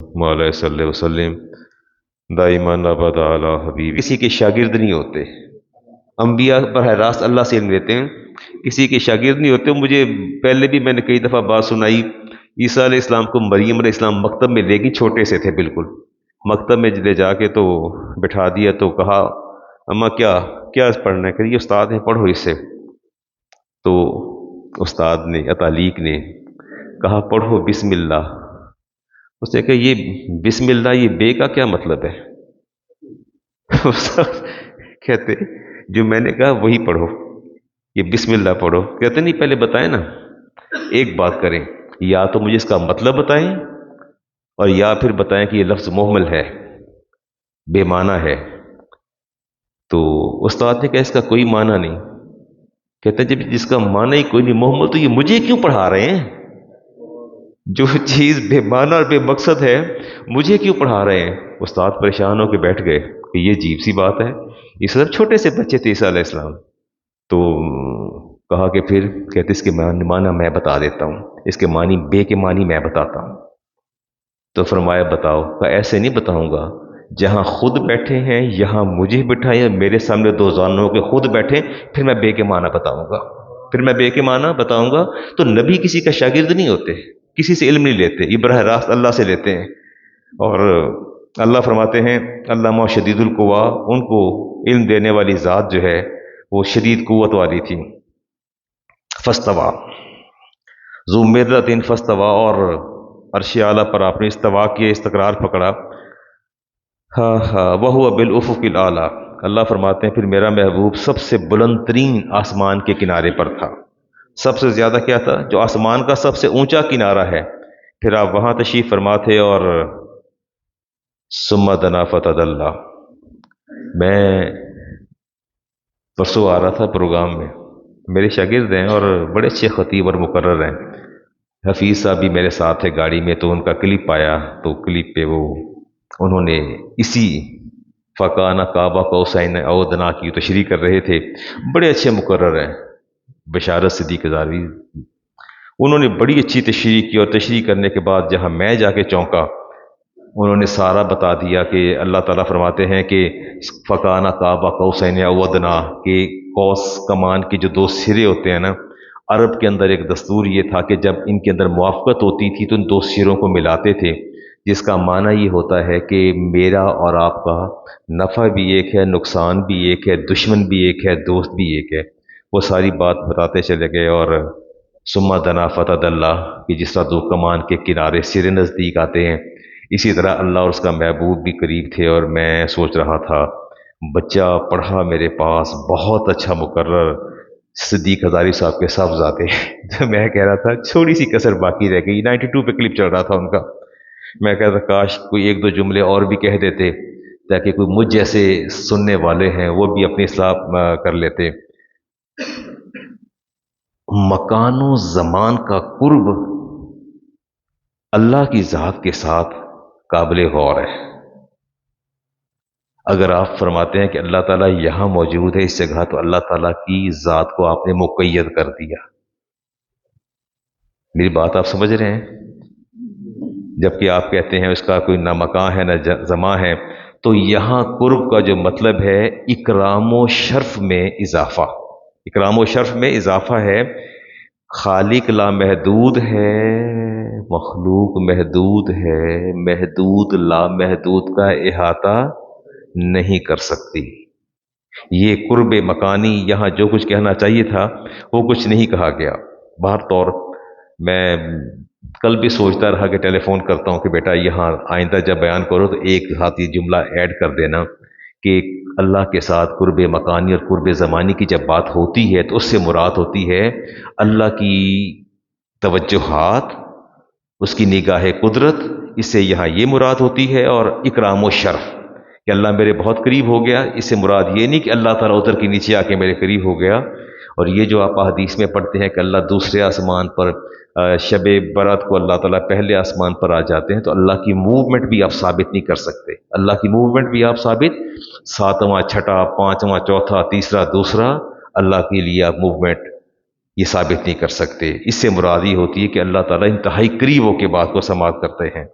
مولا صلی اللہ وسلم دائمان ابدا علی حبیب، کسی کے شاگرد نہیں ہوتے۔ انبیاء براہ راست اللہ سے علم لیتے ہیں، کسی کے شاگرد نہیں ہوتے۔ مجھے پہلے بھی میں نے کئی دفعہ بات سنائی، عیسیٰ علیہ السلام کو مریم علیہ السلام مکتب میں لے گئی، چھوٹے سے تھے بالکل، مکتب میں لے جا کے تو بٹھا دیا، تو کہا اماں کیا کیا پڑھنا ہے؟ کہ یہ استاد ہیں، پڑھو اس سے۔ تو استاد نے اتالیق نے کہا پڑھو بسم اللہ۔ اس نے کہا یہ بسم اللہ، یہ بے کا کیا مطلب ہے؟ استاد کہتے جو میں نے کہا وہی پڑھو، یہ بسم اللہ پڑھو۔ کہتے نہیں پہلے بتائیں نا، ایک بات کریں، یا تو مجھے اس کا مطلب بتائیں، اور یا پھر بتائیں کہ یہ لفظ محمل ہے، بے معنی ہے۔ تو استاد نے کہا اس کا کوئی معنی نہیں۔ کہتے ہیں جب جس کا معنی ہی کوئی نہیں، محمل، تو یہ مجھے کیوں پڑھا رہے ہیں؟ جو چیز بے معنی اور بے مقصد ہے مجھے کیوں پڑھا رہے ہیں؟ استاد پریشان ہو کے بیٹھ گئے کہ یہ عجیب سی بات ہے، اس طرح چھوٹے سے بچے تھے عیسیٰ علیہ السلام۔ تو کہا کہ پھر کہتے اس کے معنی میں بتا دیتا ہوں، اس کے معنی بے کے معنی میں بتاتا ہوں۔ تو فرمایا بتاؤ؟ کہا ایسے نہیں بتاؤں گا، جہاں خود بیٹھے ہیں یہاں مجھے بٹھائے، میرے سامنے دو زانوں کے خود بیٹھے، پھر میں بے کے معنی بتاؤں گا، پھر میں بے کے معنی بتاؤں گا۔ تو نبی کسی کا شاگرد نہیں ہوتے، کسی سے علم نہیں لیتے، یہ براہ راست اللہ سے لیتے ہیں۔ اور اللہ فرماتے ہیں علامہ شدید القوا، ان کو علم دینے والی ذات جو ہے وہ شدید قوت والی تھی۔ فاستویٰ ذو مرۃ فاستویٰ، اور عرش اعلیٰ پر آپ نے استوا کیا، استقرار پکڑا۔ ہاں ہاں وہو بالافق الاعلیٰ، اللہ فرماتے ہیں پھر میرا محبوب سب سے بلند ترین آسمان کے کنارے پر تھا۔ سب سے زیادہ کیا تھا؟ جو آسمان کا سب سے اونچا کنارہ ہے، پھر آپ وہاں تشریف فرما تھے۔ اور ثم دنا فتدلی، میں پرسوں آ رہا تھا پروگرام میں، میرے شاگرد ہیں اور بڑے اچھے خطیب اور مقرر ہیں، حفیظ صاحب بھی میرے ساتھ ہے گاڑی میں، تو ان کا کلپ آیا، تو کلپ پہ وہ انہوں نے اسی فکانہ کعبہ قوسین او ادنیٰ کی تشریح کر رہے تھے۔ بڑے اچھے مقرر ہیں بشارت صدیق ہزاروی، انہوں نے بڑی اچھی تشریح کی، اور تشریح کرنے کے بعد جہاں میں جا کے چونکا، انہوں نے سارا بتا دیا کہ اللہ تعالیٰ فرماتے ہیں کہ فکانہ کعبہ قوسین او ادنیٰ، کہ قوس کمان کے جو دو سرے ہوتے ہیں نا، عرب کے اندر ایک دستور یہ تھا کہ جب ان کے اندر موافقت ہوتی تھی تو ان دو سروں کو ملاتے تھے، جس کا معنی یہ ہوتا ہے کہ میرا اور آپ کا نفع بھی ایک ہے، نقصان بھی ایک ہے، دشمن بھی ایک ہے، دوست بھی ایک ہے۔ وہ ساری بات بتاتے چلے گئے۔ اور ثم دنا فتدلی، کہ جس طرح دو کمان کے کنارے سرے نزدیک آتے ہیں، اسی طرح اللہ اور اس کا محبوب بھی قریب تھے۔ اور میں سوچ رہا تھا بچہ پڑھا میرے پاس، بہت اچھا مقرر، صدیق ہزاری صاحب کے صاحبزادے، جو میں کہہ رہا تھا چھوٹی سی کسر باقی رہ گئی، 92 پہ کلپ چل رہا تھا ان کا، میں کہتا تھا کاش کوئی ایک دو جملے اور بھی کہہ دیتے تاکہ کوئی مجھ جیسے سننے والے ہیں وہ بھی اپنی اصلاح کر لیتے۔ مکان و زمان کا قرب اللہ کی ذات کے ساتھ قابل غور ہے۔ اگر آپ فرماتے ہیں کہ اللہ تعالیٰ یہاں موجود ہے اس جگہ، تو اللہ تعالیٰ کی ذات کو آپ نے مقید کر دیا۔ میری بات آپ سمجھ رہے ہیں؟ جبکہ آپ کہتے ہیں اس کا کوئی نہ مکان ہے نہ زمان ہے، تو یہاں قرب کا جو مطلب ہے اکرام و شرف میں اضافہ، اکرام و شرف میں اضافہ ہے۔ خالق لامحدود ہے، مخلوق محدود ہے، محدود لامحدود کا احاطہ نہیں کر سکتی۔ یہ قرب مکانی، یہاں جو کچھ کہنا چاہیے تھا وہ کچھ نہیں کہا گیا۔ بہر طور میں کل بھی سوچتا رہا کہ ٹیلی فون کرتا ہوں کہ بیٹا یہاں آئندہ جب بیان کرو تو ایک ساتھ یہ جملہ ایڈ کر دینا کہ اللہ کے ساتھ قرب مکانی اور قرب زمانی کی جب بات ہوتی ہے تو اس سے مراد ہوتی ہے اللہ کی توجہات، اس کی نگاہ قدرت، اس سے یہاں یہ مراد ہوتی ہے۔ اور اکرام و شرف کہ اللہ میرے بہت قریب ہو گیا، اس سے مراد یہ نہیں کہ اللہ تعالیٰ اتر کے نیچے آ کے میرے قریب ہو گیا۔ اور یہ جو آپ حدیث میں پڑھتے ہیں کہ اللہ دوسرے آسمان پر، شب برات کو اللہ تعالیٰ پہلے آسمان پر آ جاتے ہیں، تو اللہ کی موومنٹ بھی آپ ثابت نہیں کر سکتے، اللہ کی موومنٹ بھی آپ ثابت، ساتواں چھٹا پانچواں چوتھا تیسرا دوسرا، اللہ کے لیے آپ موومنٹ یہ ثابت نہیں کر سکتے۔ اس سے مراد یہ ہوتی ہے کہ اللہ تعالیٰ انتہائی قریب ہو کے بات کو سماعت کرتے ہیں۔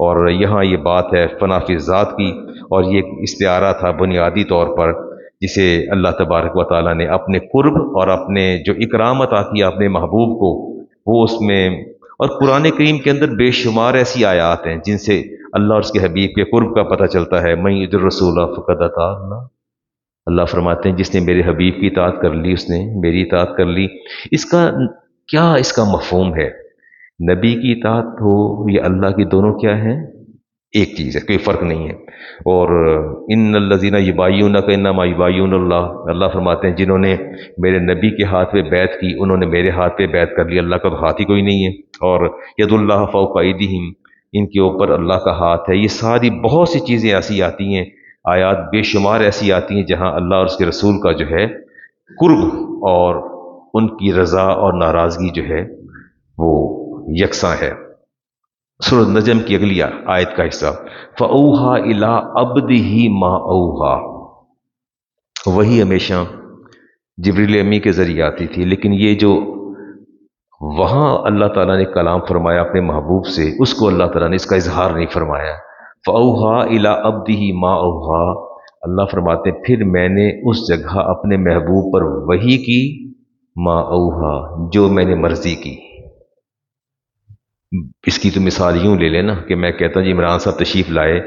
اور یہاں یہ بات ہے فنا فی ذات کی، اور یہ ایک استعارہ تھا بنیادی طور پر، جسے اللہ تبارک و تعالیٰ نے اپنے قرب اور اپنے جو اکرام عطا کیا اپنے محبوب کو، وہ اس میں، اور قرآن کریم کے اندر بے شمار ایسی آیات ہیں جن سے اللہ اور اس کے حبیب کے قرب کا پتہ چلتا ہے۔ من یطع الرسول فقد اطاع اللہ، اللہ فرماتے ہیں جس نے میرے حبیب کی اطاعت کر لی اس نے میری اطاعت کر لی۔ اس کا کیا اس کا مفہوم ہے؟ نبی کی اطاعت ہو یا اللہ کی، دونوں کیا ہیں؟ ایک چیز ہے، کوئی فرق نہیں ہے۔ اور ان الذین یبایعونک انما یبایعون اللہ، اللہ فرماتے ہیں جنہوں نے میرے نبی کے ہاتھ پہ بیعت کی انہوں نے میرے ہاتھ پہ بیعت کر لی، اللہ کا تو ہاتھ ہی کوئی نہیں ہے۔ اور ید اللہ فوق ایدیہم، ان کے اوپر اللہ کا ہاتھ ہے۔ یہ ساری بہت سی چیزیں ایسی آتی ہیں، آیات بے شمار ایسی آتی ہیں جہاں اللہ اور اس کے رسول کا جو ہے قرب اور ان کی رضا اور ناراضگی جو ہے وہ یکساں ہے۔ سورۃ نجم کی اگلی آیت کا حصہ، فَأَوْحَىٰ إِلَىٰ عَبْدِهِ مَا أَوْحَىٰ، وہی ہمیشہ جبریل امی کے ذریعے آتی تھی، لیکن یہ جو وہاں اللہ تعالیٰ نے کلام فرمایا اپنے محبوب سے، اس کو اللہ تعالیٰ نے اس کا اظہار نہیں فرمایا۔ فَأَوْحَىٰ إِلَىٰ عَبْدِهِ مَا أَوْحَىٰ، اللہ فرماتے ہیں پھر میں نے اس جگہ اپنے محبوب پر وحی کی، ما أوحىٰ، جو میں نے مرضی کی۔ اس کی تو مثال یوں لے لینا کہ میں کہتا ہوں جی عمران صاحب تشریف لائے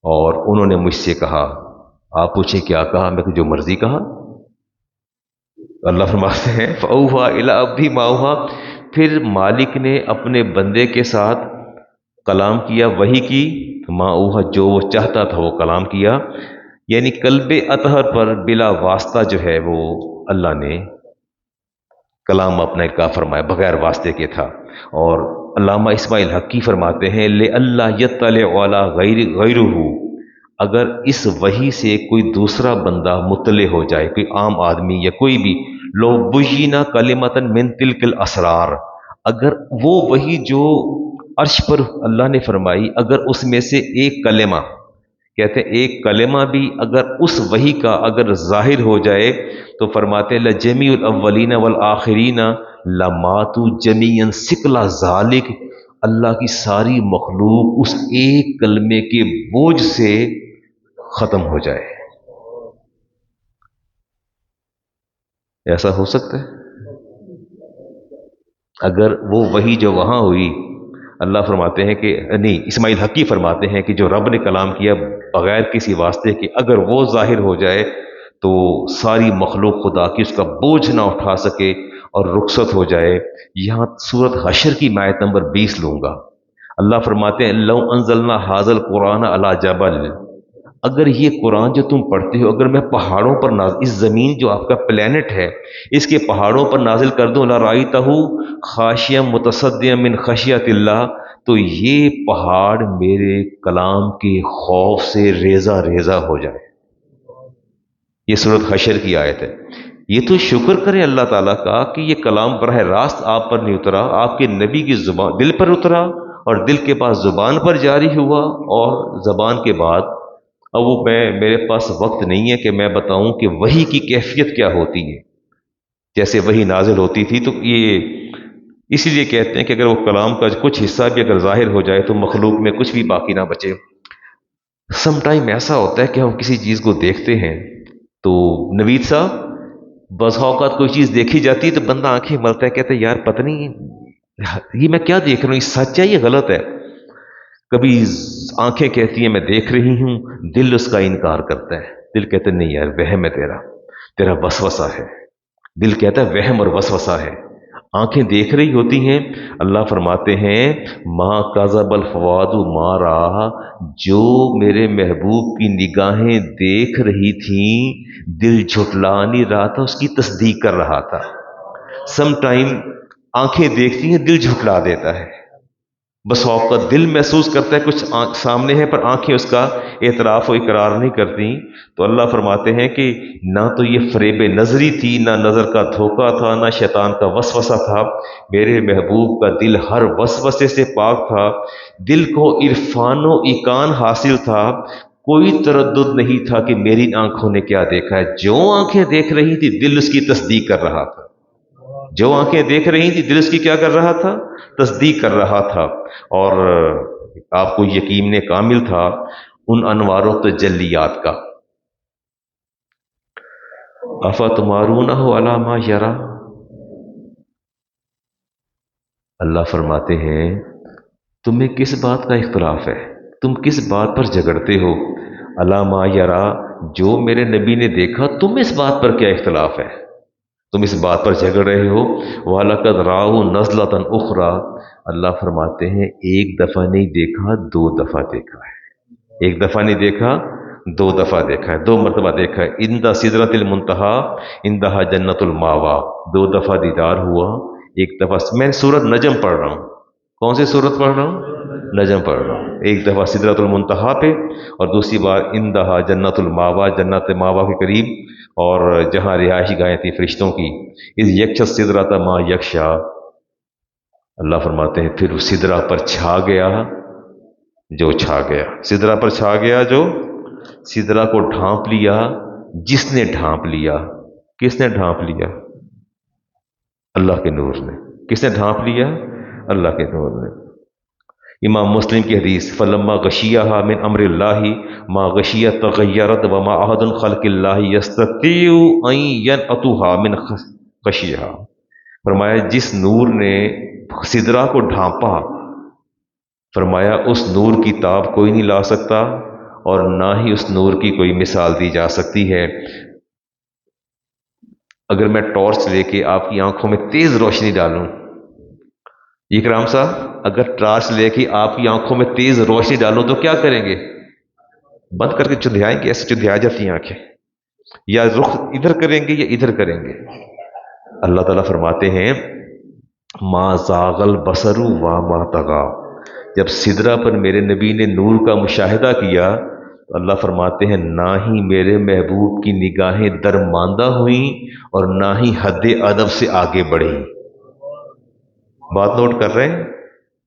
اور انہوں نے مجھ سے کہا، آپ پوچھیں کیا کہا؟ میں کہ جو مرضی کہا۔ اللہ فرماتے ہیں فَأَوْحَىٰ إِلَىٰ عَبْدِهِ مَا أَوْحَىٰ، پھر مالک نے اپنے بندے کے ساتھ کلام کیا، وحی کی، ما أوحىٰ، جو وہ چاہتا تھا وہ کلام کیا۔ یعنی قلب اطہر پر بلا واسطہ جو ہے وہ اللہ نے کلام اپنا کا فرمایا، بغیر واسطے کے تھا۔ اور علامہ اسماعیل حقی فرماتے ہیں لِأَلَّا يَطَّلِعَ عَلَىٰ غَيْرُهُ، اگر اس وحی سے کوئی دوسرا بندہ مطلع ہو جائے، کوئی عام آدمی یا کوئی بھی، لو بُيِّنَ كَلِمَةً مِّن تِلْكَ الْأَسْرَارِ، اگر وہ وحی جو عرش پر اللہ نے فرمائی، اگر اس میں سے ایک کلمہ، کہتے ہیں ایک کلمہ بھی اگر اس وحی کا اگر ظاہر ہو جائے تو فرماتے ہیں لَجَمِيعُ الْأَوَّلِينَ وَالْآخِرِينَ لَمَاتُوا جَمِيعًا ثِقْلَ ذَلِكَ، اللہ کی ساری مخلوق اس ایک کلمے کے بوجھ سے ختم ہو جائے۔ ایسا ہو سکتا ہے؟ اگر وہ وحی جو وہاں ہوئی، اللہ فرماتے ہیں کہ نہیں، اسماعیل حقی فرماتے ہیں کہ جو رب نے کلام کیا بغیر کسی واسطے کے، اگر وہ ظاہر ہو جائے تو ساری مخلوق خدا کی اس کا بوجھ نہ اٹھا سکے اور رخصت ہو جائے۔ یہاں سورۃ حشر کی آیت نمبر 20 لوں گا، اللہ فرماتے ہیں لو انزلنا ھذا القرآن علی جبل، اگر یہ قرآن جو تم پڑھتے ہو اگر میں پہاڑوں پر اس زمین جو آپ کا پلینٹ ہے اس کے پہاڑوں پر نازل کر دوں، لرأیتہ خاشعا متصدعا من خشیۃ اللہ، تو یہ پہاڑ میرے کلام کے خوف سے ریزہ ریزہ ہو جائے۔ یہ سورۃ حشر کی آیت ہے۔ یہ تو شکر کریں اللہ تعالیٰ کا کہ یہ کلام براہ راست آپ پر نہیں اترا، آپ کے نبی کی زبان دل پر اترا اور دل کے بعد زبان پر جاری ہوا، اور زبان کے بعد اب وہ میرے پاس وقت نہیں ہے کہ میں بتاؤں کہ وحی کی کیفیت کیا ہوتی ہے، جیسے وحی نازل ہوتی تھی۔ تو یہ اسی لیے کہتے ہیں کہ اگر وہ کلام کا کچھ حصہ بھی اگر ظاہر ہو جائے تو مخلوق میں کچھ بھی باقی نہ بچے۔ سم ٹائم ایسا ہوتا ہے کہ ہم کسی چیز کو دیکھتے ہیں تو نوید صاحب بس اوقات کوئی چیز دیکھی جاتی ہے تو بندہ آنکھیں ملتا ہے، کہتا ہے یار پتہ نہیں یہ میں کیا دیکھ رہا ہوں، یہ سچ ہے یہ غلط ہے۔ کبھی آنکھیں کہتی ہیں میں دیکھ رہی ہوں، دل اس کا انکار کرتا ہے، دل کہتا ہے نہیں یار وہم ہے، تیرا وسوسہ ہے، دل کہتا ہے وہم اور وسوسہ ہے۔ آنکھیں دیکھ رہی ہوتی ہیں، اللہ فرماتے ہیں ما کذب الفؤاد ما رأى، جو میرے محبوب کی نگاہیں دیکھ رہی تھیں دل جھٹلا نہیں رہا تھا، اس کی تصدیق کر رہا تھا۔ سم ٹائم آنکھیں دیکھتی ہیں دل جھٹلا دیتا ہے، بس اوقات دل محسوس کرتا ہے کچھ سامنے ہے پر آنکھیں اس کا اعتراف و اقرار نہیں کرتی۔ تو اللہ فرماتے ہیں کہ نہ تو یہ فریب نظری تھی، نہ نظر کا دھوکہ تھا، نہ شیطان کا وسوسہ تھا، میرے محبوب کا دل ہر وسوسے سے پاک تھا، دل کو عرفان و ایقان حاصل تھا، کوئی تردد نہیں تھا کہ میری آنکھوں نے کیا دیکھا ہے۔ جو آنکھیں دیکھ رہی تھی دل اس کی تصدیق کر رہا تھا، جو آنکھیں دیکھ رہی تھی دل اس کی کیا کر رہا تھا؟ تصدیق کر رہا تھا۔ اور آپ کو یقین کامل تھا ان انوار و تجلیات کا. افتمارونہ علی ما یرا، اللہ فرماتے ہیں تمہیں کس بات کا اختلاف ہے، تم کس بات پر جھگڑتے ہو؟ علی ما یرا، جو میرے نبی نے دیکھا، تم اس بات پر کیا اختلاف ہے؟ تم اس بات پر جھگڑ رہے ہو. وَلَقَدْ رَآهُ نَزْلَةً أُخْرَى، اللہ فرماتے ہیں ایک دفعہ نہیں دیکھا، دو دفعہ دیکھا ہے. ایک دفعہ نہیں دیکھا، دو دفعہ دیکھا ہے، دو مرتبہ دیکھا ہے. عند سدرۃ المنتہا عندہا جنت الماوا، دو دفعہ دیدار ہوا. ایک دفعہ میں سورۃ نجم پڑھ رہا ہوں. کون سی سورت پڑھ رہا ہوں؟ نجم پڑھ رہا ہوں. ایک دفعہ سدرۃ المنتہا پہ، اور دوسری بار عندہا جنت الماوا، جنت ماوا کے قریب، اور جہاں رہائشی گاہیں تھیں فرشتوں کی. اس یکش سدرۃ ما یکشا، اللہ فرماتے ہیں پھر اس سدرہ پر چھا گیا جو چھا گیا. سدرہ پر چھا گیا جو، سدرہ کو ڈھانپ لیا جس نے ڈھانپ لیا. کس نے ڈھانپ لیا؟ اللہ کے نور نے. کس نے ڈھانپ لیا؟ اللہ کے نور نے. امام مسلم کی حدیث، فلما غشیہا من امر اللہ ما غشیہ تغیرت وما احد خلق اللہ یستطیع ان ینعتھا من غشیہا. فرمایا جس نور نے سدرہ کو ڈھانپا، فرمایا اس نور کی تاب کوئی نہیں لا سکتا، اور نہ ہی اس نور کی کوئی مثال دی جا سکتی ہے. اگر میں ٹارچ لے کے آپ کی آنکھوں میں تیز روشنی ڈالوں، اکرام صاحب اگر ٹارچ لے کے آپ کی آنکھوں میں تیز روشنی ڈالوں تو کیا کریں گے؟ بند کر کے چندھیائیں گے. ایسے چندھیا جاتی ہیں آنکھیں، یا رخ ادھر کریں گے یا ادھر کریں گے. اللہ تعالیٰ فرماتے ہیں ما زاغ البصر وما طغى، جب سدرہ پر میرے نبی نے نور کا مشاہدہ کیا تو اللہ فرماتے ہیں نہ ہی میرے محبوب کی نگاہیں درماندہ ہوئیں اور نہ ہی حد ادب سے آگے بڑھیں. بات نوٹ کر رہے ہیں؟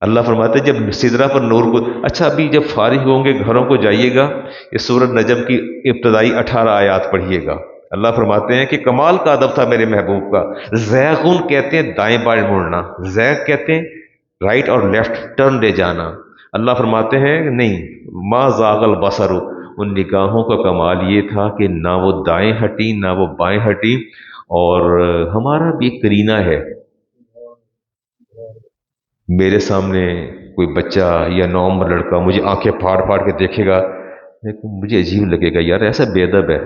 اللہ فرماتے ہیں جب سدرہ پر نور کو، اچھا ابھی جب فارغ ہوں گے گھروں کو جائیے گا، یہ سورۃ نجم کی ابتدائی 18 آیات پڑھیے گا. اللہ فرماتے ہیں کہ کمال کا ادب تھا میرے محبوب کا. زیغون کہتے ہیں دائیں بائیں مڑنا، زیغ کہتے ہیں رائٹ اور لیفٹ ٹرن لے جانا. اللہ فرماتے ہیں نہیں، ما زاغ البصر، ان نگاہوں کا کمال یہ تھا کہ نہ وہ دائیں ہٹی نہ وہ بائیں ہٹی. اور ہمارا بھی ایک کرینہ ہے، میرے سامنے کوئی بچہ یا نوعمر لڑکا مجھے آنکھیں پھاڑ پھاڑ کے دیکھے گا، مجھے عجیب لگے گا، یار ایسا بے ادب ہے،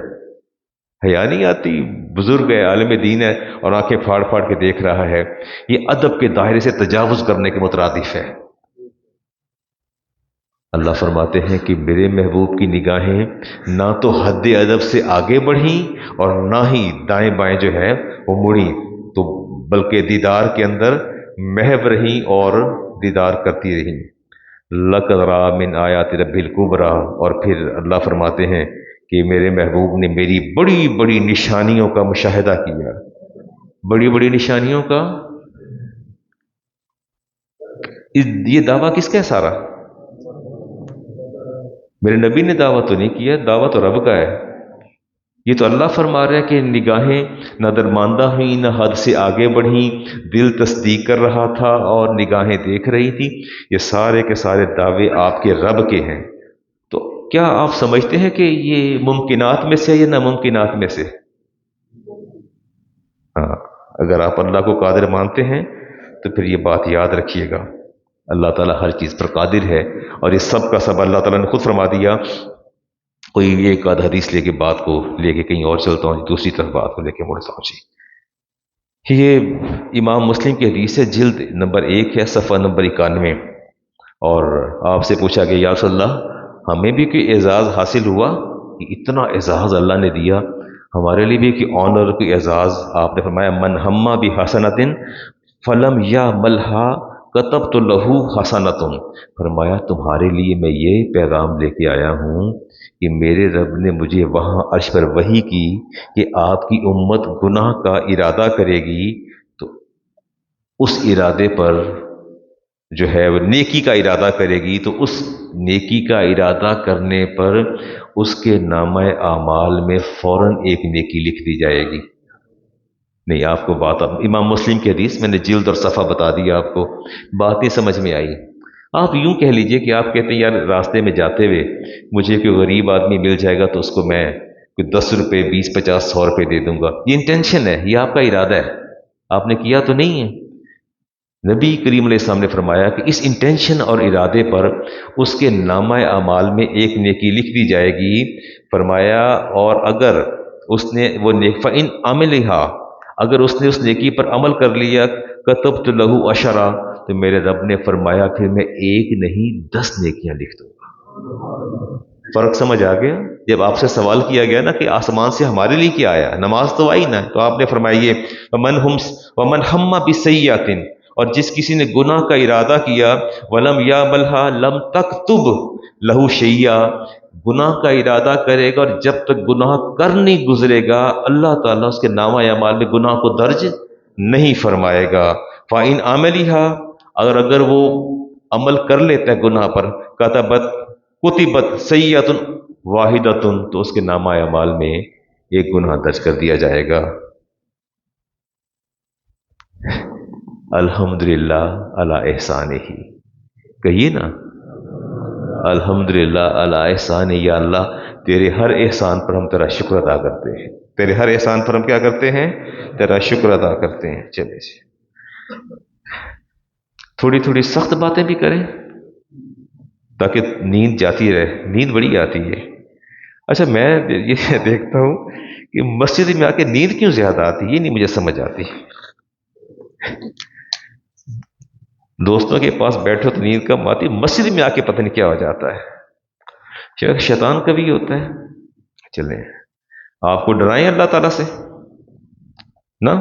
حیا نہیں آتی؟ بزرگ ہے، عالم دین ہے، اور آنکھیں پھاڑ پھاڑ کے دیکھ رہا ہے. یہ ادب کے دائرے سے تجاوز کرنے کے مترادف ہے. اللہ فرماتے ہیں کہ میرے محبوب کی نگاہیں نہ تو حد ادب سے آگے بڑھیں اور نہ ہی دائیں بائیں جو ہے وہ مڑیں، تو بلکہ دیدار کے اندر محو رہیں اور دیدار کرتی رہیں. لَقَدْ رَأَىٰ مِنْ آیَاتِ رَبِّهِ الْكُبْرَىٰ، اور پھر اللہ فرماتے ہیں کہ میرے محبوب نے میری بڑی بڑی نشانیوں کا مشاہدہ کیا. بڑی بڑی نشانیوں کا، یہ دعویٰ کس کا ہے سارا؟ میرے نبی نے دعویٰ تو نہیں کیا، دعویٰ تو رب کا ہے. یہ تو اللہ فرما رہا ہے کہ نگاہیں نہ درماندہ ہوئیں نہ حد سے آگے بڑھیں، دل تصدیق کر رہا تھا اور نگاہیں دیکھ رہی تھی. یہ سارے کے سارے دعوے آپ کے رب کے ہیں. تو کیا آپ سمجھتے ہیں کہ یہ ممکنات میں سے یا ناممکنات میں سے؟ ہاں، اگر آپ اللہ کو قادر مانتے ہیں تو پھر یہ بات یاد رکھیے گا، اللہ تعالیٰ ہر چیز پر قادر ہے. اور اس سب کا سب اللہ تعالیٰ نے خود فرما دیا. کوئی ایک آدھ حدیث لے کے بات کو لے کے کہیں اور چلتا ہوں، دوسری طرف بات کو لے کے مڑتا ہوں. جی، یہ امام مسلم کی حدیث ہے، جلد نمبر 1 ہے، صفحہ نمبر 91. اور آپ سے پوچھا کہ یا رسول اللہ ہمیں بھی کوئی اعزاز حاصل ہوا؟ اتنا اعزاز اللہ نے دیا ہمارے لیے بھی، کہ آنر کوئی اعزاز. آپ نے فرمایا من ہما بحسنۃ فلم یعملھا کتبت لہ حسنۃ. فرمایا تمہارے لیے میں یہ پیغام لے کے آیا ہوں کہ میرے رب نے مجھے وہاں عرش پر وحی کی کہ آپ کی امت گناہ کا ارادہ کرے گی، تو اس ارادے پر جو ہے وہ نیکی کا ارادہ کرے گی، تو اس نیکی کا ارادہ کرنے پر اس کے نامہ اعمال میں فوراً ایک نیکی لکھ دی جائے گی. نہیں، آپ کو بات امام مسلم کی حدیث میں نے جلد اور صفحہ بتا دیا، آپ کو بات نہیں سمجھ میں آئی. آپ یوں کہہ لیجئے کہ آپ کہتے ہیں یار راستے میں جاتے ہوئے مجھے کوئی غریب آدمی مل جائے گا تو اس کو میں کوئی 10 روپے 20 50 100 روپے دے دوں گا، یہ انٹینشن ہے، یہ آپ کا ارادہ ہے، آپ نے کیا تو نہیں ہے۔ نبی کریم علیہ السلام نے فرمایا کہ اس انٹینشن اور ارادے پر اس کے نامہ اعمال میں ایک نیکی لکھ دی جائے گی۔ فرمایا اور اگر اس نے وہ نیک فَإِنْ عَمِلِهَا، اگر اس نے اس نیکی پر عمل کر لیا، كَتَبْتُ لَهُ عَشَرًا، تو میرے رب نے فرمایا پھر میں ایک نہیں 10 نیکیاں لکھ دوں گا۔ فرق سمجھ آ گیا؟ جب آپ سے سوال کیا گیا نا کہ آسمان سے ہمارے لیے کیا آیا، نماز تو آئی نا، تو آپ نے فرمایا یہ وَمَنْ هَمَّ بِالسَّيِّئَةٍ، اور جس کسی نے گناہ کا ارادہ کیا، وَلَمْ يَعْمَلْهَا لَمْ تَكْتُبْ لَهُ شَيْئًا، گناہ کا ارادہ کرے گا اور جب تک گناہ کر نہیں گزرے گا اللہ تعالیٰ اس کے نامہ اعمال میں گناہ کو درج نہیں فرمائے گا۔ فَإِنْ عَمَلِهَا، اگر وہ عمل کر لیتا ہے گناہ پر، کتبت سیئۃ واحدۃ، تو اس کے نامہ اعمال میں ایک گناہ درج کر دیا جائے گا۔ الحمدللہ علی احسانہ، کہیے نا الحمدللہ علی احسانہ، یا اللہ تیرے ہر احسان پر ہم تیرا شکر ادا کرتے ہیں، تیرے ہر احسان پر ہم کیا کرتے ہیں؟ تیرا شکر ادا کرتے ہیں۔ چلے جی، تھوڑی تھوڑی سخت باتیں بھی کریں تاکہ نیند جاتی رہے، نیند بڑی آتی ہے۔ اچھا میں یہ دیکھتا ہوں کہ مسجد میں آ کے نیند کیوں زیادہ آتی، یہ نہیں مجھے سمجھ آتی۔ دوستوں کے پاس بیٹھو تو نیند کم آتی، مسجد میں آ کے پتہ نہیں کیا ہو جاتا ہے، شاید شیطان کا بھی ہوتا ہے۔ چلیں آپ کو ڈرائیں اللہ تعالیٰ سے نا،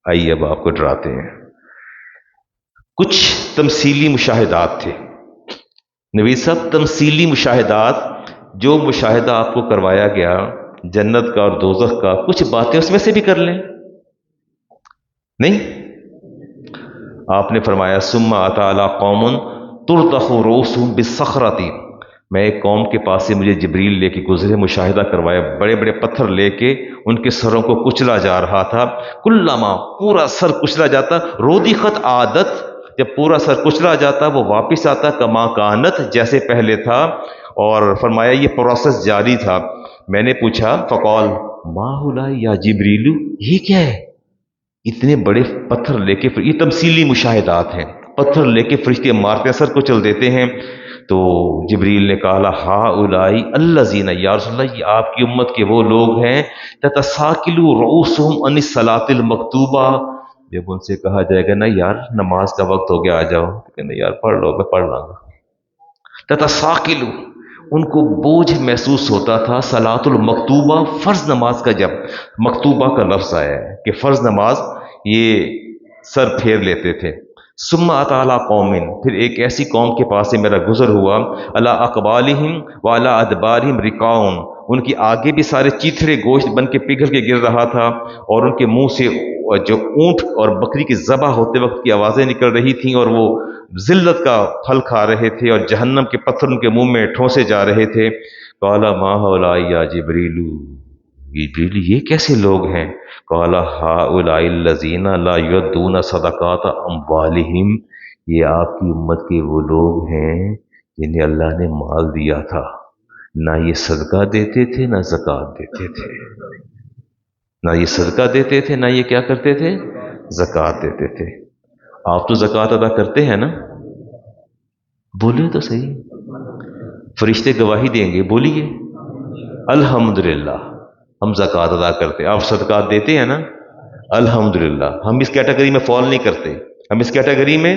آئیے اب آپ کو ڈراتے ہیں۔ کچھ تمثیلی مشاہدات تھے نبی صاحب، تمثیلی مشاہدات، جو مشاہدہ آپ کو کروایا گیا جنت کا اور دوزخ کا، کچھ باتیں اس میں سے بھی کر لیں، نہیں؟ آپ نے فرمایا ثم اتی علی قوم ترتخ رؤوسهم بالصخرۃ، میں ایک قوم کے پاس سے مجھے جبریل لے کے گزرے، مشاہدہ کروایا، بڑے بڑے پتھر لے کے ان کے سروں کو کچلا جا رہا تھا، کلما، پورا سر کچلا جاتا، رودخت عادت، جب پورا سر کچلا جاتا وہ واپس آتا کما کانت، جیسے پہلے تھا، اور فرمایا یہ پروسیس جاری تھا۔ میں نے پوچھا فقال ما ہؤلاء یا جبریل، یہ کیا ہے؟ اتنے بڑے پتھر لے کے، یہ تمثیلی مشاہدات ہیں، پتھر لے کے فرشتے مارتے ہیں، سر کو چل دیتے ہیں۔ تو جبریل نے کہا ہؤلاء الذین، یا رسول اللہ یہ آپ کی امت کے وہ لوگ ہیں، تتساکل رؤوسهم عن الصلاۃ المکتوبہ، جب ان سے کہا جائے گا نا یار نماز کا وقت ہو گیا آ جاؤ، کہنا یار پڑھ لو، میں پڑھ لوں گا۔ تتساکل، ان کو بوجھ محسوس ہوتا تھا، صلاۃ المکتوبہ، فرض نماز کا، جب مکتوبہ کا لفظ آیا ہے کہ فرض نماز، یہ سر پھیر لیتے تھے۔ ثم اتی علی قوم، پھر ایک ایسی قوم کے پاس سے میرا گزر ہوا، علی اقبالہم وعلی ادبارہم رقاع، ان کی آگے بھی سارے چیتھڑے گوشت بن کے پگھل کے گر رہا تھا، اور ان کے منہ سے جو اونٹ اور بکری کی ذبح ہوتے وقت کی آوازیں نکل رہی تھیں، اور وہ ذلت کا پھل کھا رہے تھے، اور جہنم کے پتھر ان کے منہ میں ٹھونسے جا رہے تھے۔ قال ما هؤلاء یا جبریل، جبریل یہ کیسے لوگ ہیں؟ قال هؤلاء الذین لا یؤدون صدقات اموالہم، یہ آپ کی امت کے وہ لوگ ہیں جنہیں اللہ نے مال دیا تھا، نہ یہ صدقہ دیتے تھے نہ زکوٰۃ دیتے تھے، نہ یہ صدقہ دیتے تھے نہ یہ کیا کرتے تھے؟ زکوٰۃ دیتے تھے۔ آپ تو زکوٰۃ ادا کرتے ہیں نا؟ بولے تو صحیح، فرشتے گواہی دیں گے، بولیے الحمدللہ ہم زکوٰۃ ادا کرتے ہیں۔ آپ صدقات دیتے ہیں نا؟ الحمدللہ ہم اس کیٹیگری میں فال نہیں کرتے، ہم اس کیٹیگری میں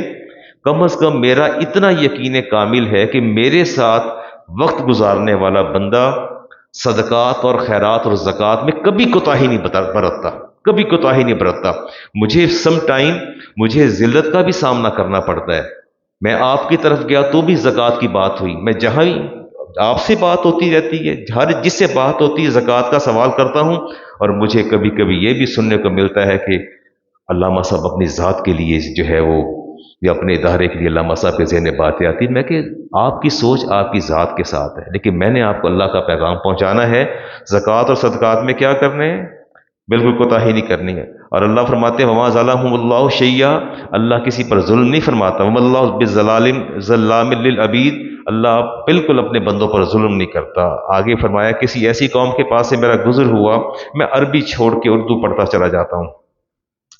کم از کم میرا اتنا یقین کامل ہے کہ میرے ساتھ وقت گزارنے والا بندہ صدقات اور خیرات اور زکوٰۃ میں کبھی کوتاہی نہیں برتتا، کبھی کوتاہی نہیں برتتا۔ مجھے سم ٹائم مجھے ذلت کا بھی سامنا کرنا پڑتا ہے، میں آپ کی طرف گیا تو بھی زکوٰۃ کی بات ہوئی، میں جہاں ہی آپ سے بات ہوتی رہتی ہے، ہر جس سے بات ہوتی ہے زکوٰۃ کا سوال کرتا ہوں، اور مجھے کبھی کبھی یہ بھی سننے کو ملتا ہے کہ علامہ صاحب اپنی ذات کے لیے جو ہے وہ، یا اپنے ادارے کے لیے علامہ صاحب کے ذہن باتیں آتی ہیں، میں کہ آپ کی سوچ آپ کی ذات کے ساتھ ہے، لیکن میں نے آپ کو اللہ کا پیغام پہنچانا ہے، زکوٰۃ اور صدقات میں کیا کرنے ہیں؟ بالکل کوتاہی نہیں کرنی ہے۔ اور اللہ فرماتے ہیں وما ظلمهم اللہ شیئا، اللہ کسی پر ظلم نہیں فرماتا، وما اللہ ظلام للعبید، اللہ بالکل اپنے بندوں پر ظلم نہیں کرتا۔ آگے فرمایا کسی ایسی قوم کے پاس سے میرا گزر ہوا، میں عربی چھوڑ کے اردو پڑھتا چلا جاتا ہوں،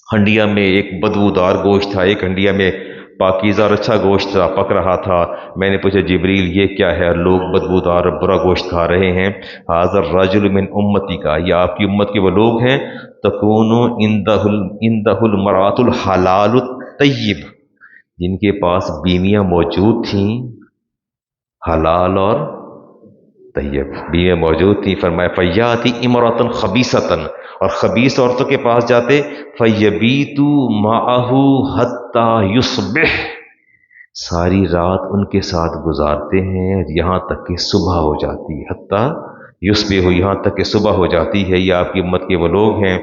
ہنڈیا میں ایک بدبودار گوشت تھا، ایک ہنڈیا میں پاکیزہ اور اچھا گوشت تھا، پک رہا تھا، میں نے پوچھا جبریل یہ کیا ہے؟ لوگ بدبودار اور برا گوشت کھا رہے ہیں۔ حاضر رجل من امتی کا، یہ آپ کی امت کے وہ لوگ ہیں، تکون عندہ المرأۃ الحلال الطیب، جن کے پاس بیویاں موجود تھیں، حلال اور طیب بیویاں موجود تھیں۔ فرمایا فیاتی امرأۃ خبیثۃ، اور خبیث عورتوں کے پاس جاتے، فیبیتو معہ حتی یصبح، ساری رات ان کے ساتھ گزارتے ہیں یہاں تک کہ صبح ہو جاتی ہے، حتی یصبح، یہاں تک کہ صبح ہو جاتی ہے۔ یہ آپ کی امت کے وہ لوگ ہیں،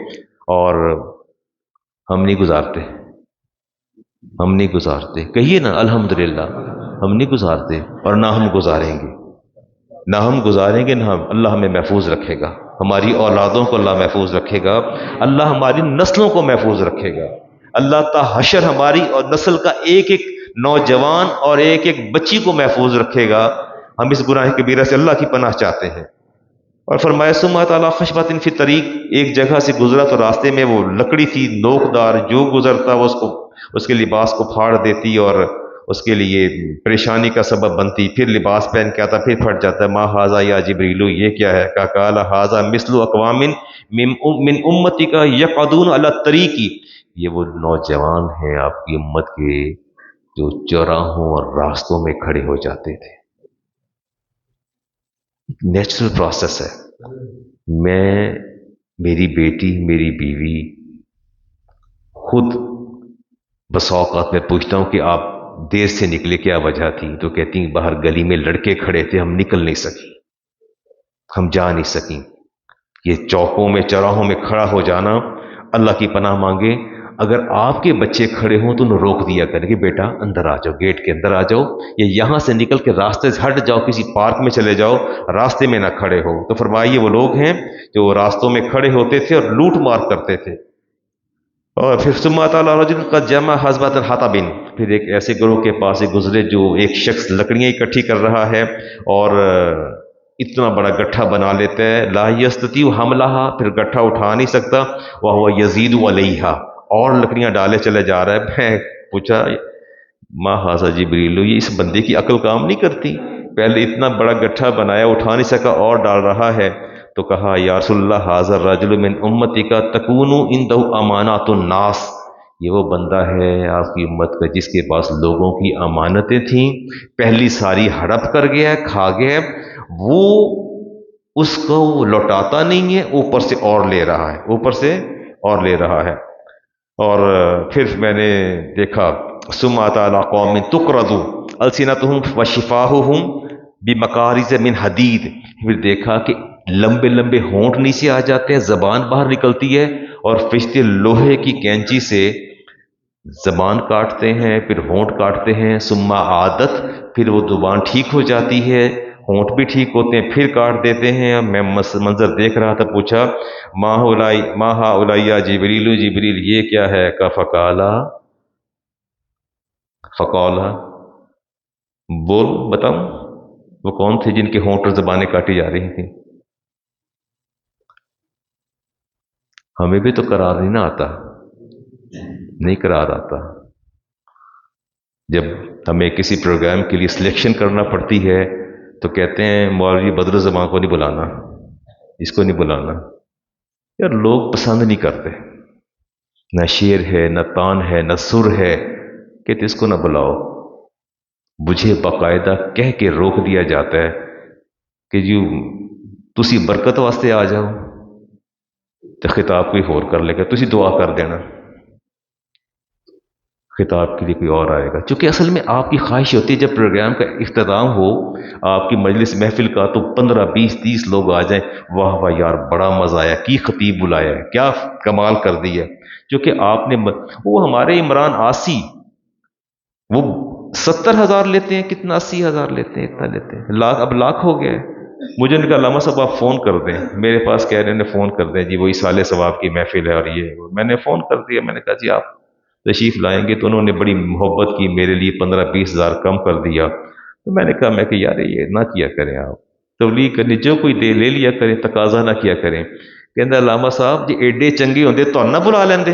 اور ہم نہیں گزارتے، ہم نہیں گزارتے، کہیے نا الحمدللہ، ہم نہیں گزارتے اور نہ ہم گزاریں گے، نہ ہم گزاریں گے، نہ اللہ ہمیں محفوظ رکھے گا، ہماری اولادوں کو اللہ محفوظ رکھے گا، اللہ ہماری نسلوں کو محفوظ رکھے گا، اللہ تا حشر ہماری اور نسل کا ایک ایک نوجوان اور ایک ایک بچی کو محفوظ رکھے گا۔ ہم اس گناہ کبیرہ سے اللہ کی پناہ چاہتے ہیں۔ اور فرمایا ثم تعالیٰ خشبۃ فی الطریق، ایک جگہ سے گزرا تو راستے میں وہ لکڑی تھی نوکدار، جو گزرتا وہ اس کے لباس کو پھاڑ دیتی اور اس کے لیے پریشانی کا سبب بنتی، پھر لباس پہن کے آتا، پھر پھٹ جاتا ہے۔ ما ھذا یا جبریلو، یہ کیا ہے؟ قال ھذا مثل اقوام من امتی کا یقعدون علی الطریق، یہ وہ نوجوان ہیں آپ کی امت کے جو چوراہوں اور راستوں میں کھڑے ہو جاتے تھے۔ نیچرل پروسیس ہے۔ میں، میری بیٹی، میری بیوی خود بس اوقات میں پوچھتا ہوں کہ آپ دیر سے نکلے، کیا وجہ تھی؟ تو کہتی ہیں باہر گلی میں لڑکے کھڑے تھے، ہم نکل نہیں سکیں، ہم جا نہیں سکیں۔ یہ چوکوں میں چوراہوں میں کھڑا ہو جانا، اللہ کی پناہ مانگے، اگر آپ کے بچے کھڑے ہوں تو انہیں روک دیا کریں کہ بیٹا اندر آ جاؤ، گیٹ کے اندر آ جاؤ، یا یہاں سے نکل کے راستے سے ہٹ جاؤ، کسی پارک میں چلے جاؤ، راستے میں نہ کھڑے ہو۔ تو فرمائیے وہ لوگ ہیں جو راستوں میں کھڑے ہوتے تھے اور لوٹ مار کرتے تھے۔ اور پھر ثم تعالیٰ رجل قد جمع حزبۃ حطب، پھر ایک ایسے گروہ کے پاس سے گزرے جو ایک شخص لکڑیاں اکٹھی کر رہا ہے اور اتنا بڑا گٹھا بنا لیتا ہے، لا یستطیع حملھا، پھر گٹھا اٹھا نہیں سکتا، وہو یزید علیہا، اور لکڑیاں ڈالے چلے جا رہا ہے۔ میں پوچھا ما ھذا جبریل، یہ اس بندے کی عقل کام نہیں کرتی؟ پہلے اتنا بڑا گٹھا بنایا، اٹھا نہیں سکا اور ڈال رہا ہے۔ تو کہا یا رسول اللہ ھذا الرجل من امتی کا تکون عنده امانات الناس، یہ وہ بندہ ہے آپ کی امت کا جس کے پاس لوگوں کی امانتیں تھیں، پہلی ساری ہڑپ کر گیا، کھا گیا، وہ اس کو لوٹاتا نہیں ہے، اوپر سے اور لے رہا ہے، اوپر سے اور لے رہا ہے۔ اور پھر میں نے دیکھا ثم تعالیٰ قوم تقرض السنتهم وشفاہہم بمکارز من حدید، پھر دیکھا کہ لمبے لمبے ہونٹ نیچے آ جاتے ہیں، زبان باہر نکلتی ہے، اور فرشتے لوہے کی کینچی سے زبان کاٹتے ہیں، پھر ہونٹ کاٹتے ہیں، ثم عادت، پھر وہ زبان ٹھیک ہو جاتی ہے، ہونٹ بھی ٹھیک ہوتے ہیں، پھر کاٹ دیتے ہیں۔ میں منظر دیکھ رہا تھا، پوچھا ما ہؤلاء یا جبریل، جبریل یہ کیا ہے؟ کا فقالا بول بتاؤں وہ کون تھے جن کے ہونٹ اور زبانیں کاٹی جا رہی تھیں؟ ہمیں بھی تو قرار نہیں نہ آتا، نہیں قرار آتا۔ جب ہمیں کسی پروگرام کے لیے سلیکشن کرنا پڑتی ہے تو کہتے ہیں مولوی بدر الزمان کو نہیں بلانا، اس کو نہیں بلانا، یار لوگ پسند نہیں کرتے، نہ شعر ہے، نہ تان ہے، نہ سر ہے، کہتے اس کو نہ بلاؤ۔ مجھے باقاعدہ کہہ کے روک دیا جاتا ہے کہ جو تسی برکت واسطے آ جاؤ، تو خطاب کوئی اور کر لے گا، تسی دعا کر دینا، خطاب کے لیے کوئی اور آئے گا۔ چونکہ اصل میں آپ کی خواہش ہوتی ہے جب پروگرام کا اختتام ہو آپ کی مجلس محفل کا تو 15 20 30 لوگ آ جائیں، واہ واہ یار بڑا مزہ آیا، کی خطیب بلایا ہے، کیا کمال کر دی ہے۔ چونکہ آپ نے وہ ہمارے عمران آسی وہ 70,000 لیتے ہیں، کتنا 80,000 لیتے ہیں، اتنا لیتے ہیں، لاکھ، اب لاکھ ہو گیا ہے۔ مجھے نے کہا علامہ صاحب آپ فون کر دیں، میرے پاس کہہ رہے ہیں فون کر دیں جی، وہی سال ثواب کی محفل ہے اور یہ میں نے فون کر دیا، میں نے کہا جی آپ تشریف لائیں گے، تو انہوں نے بڑی محبت کی، میرے لیے 15-20 ہزار کم کر دیا، تو میں نے کہا میں کہ یار یہ نہ کیا کریں آپ، تبلیغ کرنی جو کوئی دے لے لیا کریں، تقاضا نہ کیا کریں۔ کہندا علامہ صاحب جی ایڈے چنگے ہوندے تہن نہ بلا لیندے،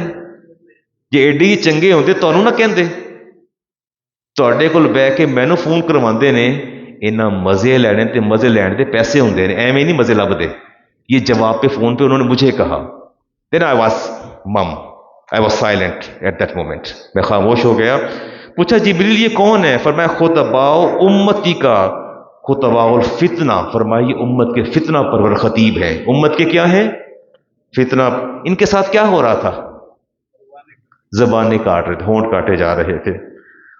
جی ایڈے ہی چنگے ہوندے تہنوں نہ کہندے، تواڈے کول بیٹھ کے مینوں فون کرواندے نے، انہاں مزے لینے تے مزے لین دے پیسے ہوندے نے، ایویں نہیں مزے لبدے۔ یہ جواب پہ فون پہ انہوں نے مجھے کہا، دین I was um, I was silent at that moment, میں خاموش ہو گیا۔ پوچھا جبریل یہ کون ہے؟ فرمایا خطباء امتی کا، خطباء الفتنہ، فرمایا یہ امت کے فتنہ پرور خطیب ہے۔ امت کے کیا ہے؟ فتنہ۔ ان کے ساتھ کیا ہو رہا تھا؟ زبانیں کاٹ رہے تھے، ہونٹ کاٹے جا رہے تھے،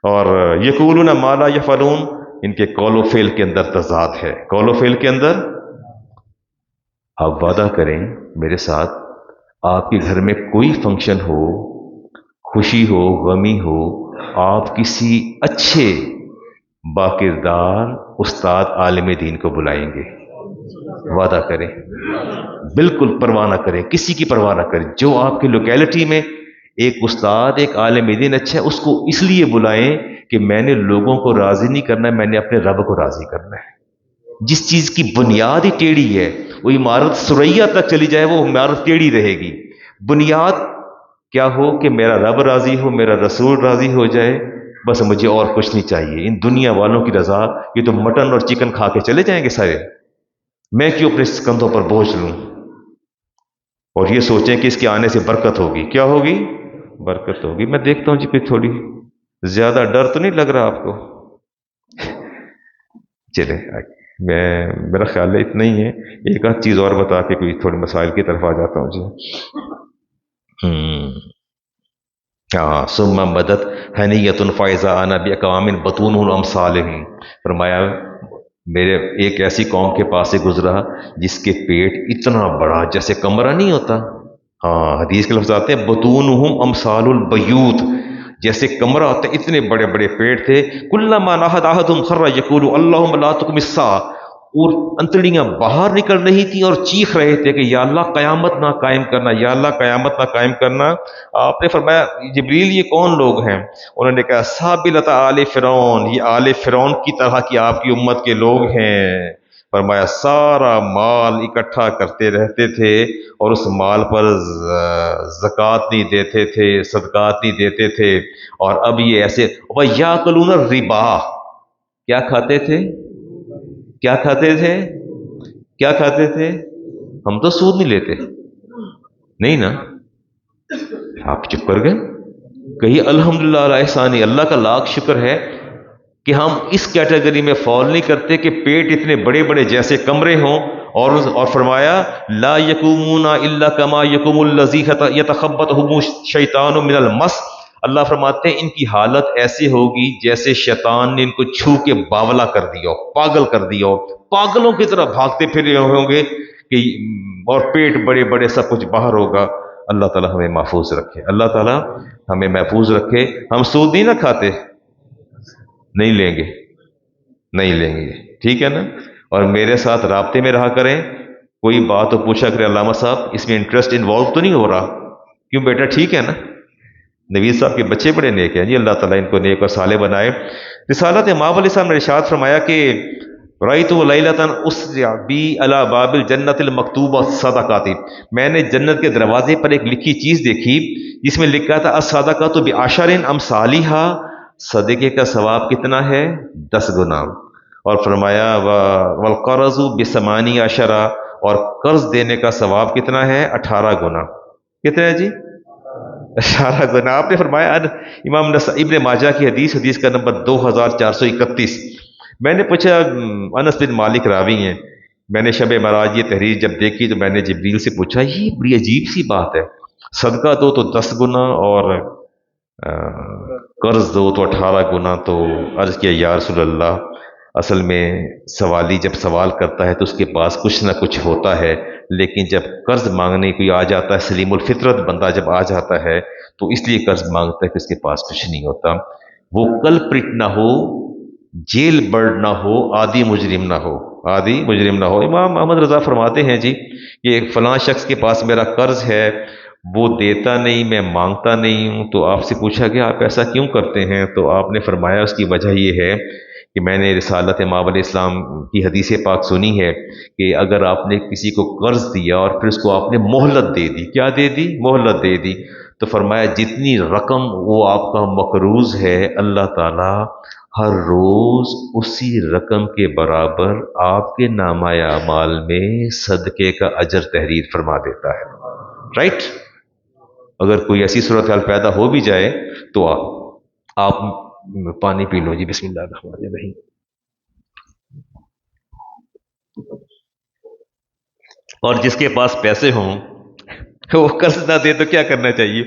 اور یقولون ما لا یفعلون، ان کے قول و فعل کے اندر تضاد ہے، قول و فعل کے اندر۔ آپ وعدہ کریں میرے ساتھ، آپ کے گھر میں کوئی فنکشن ہو، خوشی ہو، غمی ہو، آپ کسی اچھے باکردار استاد عالم دین کو بلائیں گے، وعدہ کریں، بالکل پرواہ نہ کریں، کسی کی پرواہ نہ کریں، جو آپ کی لوکیلٹی میں ایک استاد، ایک عالم دین اچھا ہے، اس کو اس لیے بلائیں کہ میں نے لوگوں کو راضی نہیں کرنا ہے، میں نے اپنے رب کو راضی کرنا ہے۔ جس چیز کی بنیاد ہی ٹیڑھی ہے، وہ عمارت سریا تک چلی جائے وہ عمارت ٹیڑھی رہے گی۔ بنیاد کیا ہو کہ میرا رب راضی ہو، میرا رسول راضی ہو جائے، بس مجھے اور کچھ نہیں چاہیے۔ ان دنیا والوں کی رضا، یہ تو مٹن اور چکن کھا کے چلے جائیں گے سارے، میں کیوں اپنے کندھوں پر بوجھ لوں؟ اور یہ سوچیں کہ اس کے آنے سے برکت ہوگی، کیا ہوگی؟ برکت ہوگی۔ میں دیکھتا ہوں جی کوئی تھوڑی زیادہ ڈر تو نہیں لگ رہا آپ کو؟ چلے میرا خیال ہے اتنا ہی ہے، ایک آدھ چیز اور بتا کے کوئی تھوڑے مسائل کی طرف آ جاتا ہوں جی۔ ثم بدت حنیۃ فاذا انا باقوام بطونهم امثالهم، فرمایا میرے ایک ایسی قوم کے پاس سے گزرا جس کے پیٹ اتنا بڑا جیسے کمرہ نہیں ہوتا، حدیث کے لفظ آتے ہیں بطونهم امثال البیوت، جیسے کمرہ ہوتا ہے، اتنے بڑے بڑے پیٹ تھے۔ کلما نہد احدهم خر یقول اللهم لا تقم الساعة، اور انتڑیاں باہر نکل رہی تھیں اور چیخ رہے تھے کہ یا اللہ قیامت نہ قائم کرنا، یا اللہ قیامت نہ قائم کرنا۔ آپ نے فرمایا جبریل یہ کون لوگ ہیں؟ انہوں نے کہا سابلۃ آل فرعون، یہ آل فرعون کی طرح کی آپ کی امت کے لوگ ہیں۔ فرمایا سارا مال اکٹھا کرتے رہتے تھے اور اس مال پر زکوٰۃ نہیں دیتے تھے، صدقات نہیں دیتے تھے، اور اب یہ ایسے وَيَأْكُلُونَ الرِّبَا، کیا کھاتے تھے؟ کیا کھاتے تھے؟ کیا کھاتے تھے؟ ہم تو سود نہیں لیتے، نہیں نا؟ آپ چپ کر گئے، کہیے الحمدللہ علی احسانی، اللہ کا لاکھ شکر ہے کہ ہم اس کیٹیگری میں فال نہیں کرتے کہ پیٹ اتنے بڑے بڑے جیسے کمرے ہوں، اور فرمایا لا یقومون الا کما یقوم الذی یتخبطہ الشیطان من المس، اللہ فرماتے ہیں ان کی حالت ایسے ہوگی جیسے شیطان نے ان کو چھو کے باولا کر دیا، پاگل کر دیا، پاگلوں کی طرح بھاگتے پھر رہے ہوں گے کہ، اور پیٹ بڑے بڑے، سب کچھ باہر ہوگا۔ اللہ تعالیٰ ہمیں محفوظ رکھے، اللہ تعالیٰ ہمیں محفوظ رکھے۔ ہم سود نہیں نہ کھاتے، نہیں لیں گے، نہیں لیں گے، ٹھیک ہے نا؟ اور میرے ساتھ رابطے میں رہا کریں، کوئی بات تو پوچھا کرے علامہ صاحب اس میں انٹرسٹ انوالو تو نہیں ہو رہا؟ کیوں بیٹا ٹھیک ہے نا؟ نوید صاحب کے بچے بڑے نیک ہیں جی، اللہ تعالیٰ ان کو نیک اور صالح بنائے۔ رسالت امام علیہ السلام نے ارشاد فرمایا کہ رأیت لیلۃ اسری بی علی باب الجنۃ المکتوبہ صدقات، میں نے جنت کے دروازے پر ایک لکھی چیز دیکھی جس میں لکھا تھا الصدقۃ بعشر امثالھا، صدقے کا ثواب کتنا ہے؟ 10 گنا، اور فرمایا والقرض بثمانی عشر، اور قرض دینے کا ثواب کتنا ہے؟ 18 گنا۔ کتنا ہے جی؟ 18 گنا۔ آپ نے فرمایا امام ابن ماجہ کی حدیث کا نمبر 2431۔ میں نے پوچھا، انس بن مالک راوی ہیں، میں نے شب معراج یہ تحریر جب دیکھی تو میں نے جبریل سے پوچھا یہ بڑی عجیب سی بات ہے، صدقہ دو تو 10 گنا اور قرض دو تو 18 گنا، تو عرض کیا یا رسول اللہ، اصل میں سوالی جب سوال کرتا ہے تو اس کے پاس کچھ نہ کچھ ہوتا ہے، لیکن جب قرض مانگنے کوئی آ جاتا ہے، سلیم الفطرت بندہ جب آ جاتا ہے تو اس لیے قرض مانگتا ہے کہ اس کے پاس کچھ نہیں ہوتا۔ وہ کلپریٹ نہ ہو، جیل برڈ نہ ہو، عادی مجرم نہ ہو، عادی مجرم نہ ہو۔ امام احمد رضا فرماتے ہیں جی کہ فلاں شخص کے پاس میرا قرض ہے، وہ دیتا نہیں، میں مانگتا نہیں ہوں، تو آپ سے پوچھا کہ آپ ایسا کیوں کرتے ہیں؟ تو آپ نے فرمایا اس کی وجہ یہ ہے کہ میں نے رسالت مآب علیہ السلام کی حدیث پاک سنی ہے کہ اگر آپ نے کسی کو قرض دیا اور پھر اس کو آپ نے مہلت دے دی، کیا دے دی؟ مہلت دے دی، تو فرمایا جتنی رقم وہ آپ کا مقروض ہے، اللہ تعالیٰ ہر روز اسی رقم کے برابر آپ کے نامہ اعمال میں صدقے کا اجر تحریر فرما دیتا ہے، رائٹ؟ اگر کوئی ایسی صورتحال پیدا ہو بھی جائے تو آپ پانی پی لو جی، بسم اللہ الرحمن الرحیم۔ اور جس کے پاس پیسے ہوں وہ قرض نہ دے تو کیا کرنا چاہیے؟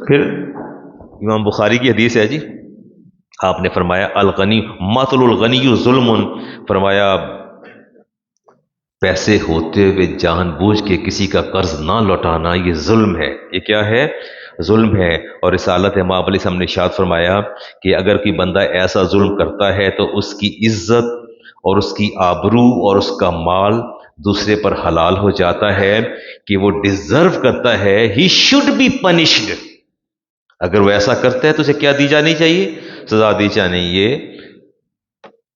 پھر امام بخاری کی حدیث ہے جی، آپ نے فرمایا الغنی مثل الغنی ظلم، فرمایا پیسے ہوتے ہوئے جان بوجھ کے کسی کا قرض نہ لوٹانا یہ ظلم ہے۔ یہ کیا ہے؟ ظلم ہے۔ اور رسالت مآب علیہ السلام نے ارشاد فرمایا کہ اگر کوئی بندہ ایسا ظلم کرتا ہے تو اس کی عزت اور اس کی آبرو اور اس کا مال دوسرے پر حلال ہو جاتا ہے کہ وہ ڈیزرو کرتا ہے، ہی شوڈ بی پنشڈ۔ اگر وہ ایسا کرتا ہے تو اسے کیا دی جانی چاہیے؟ سزا دی جانی۔ یہ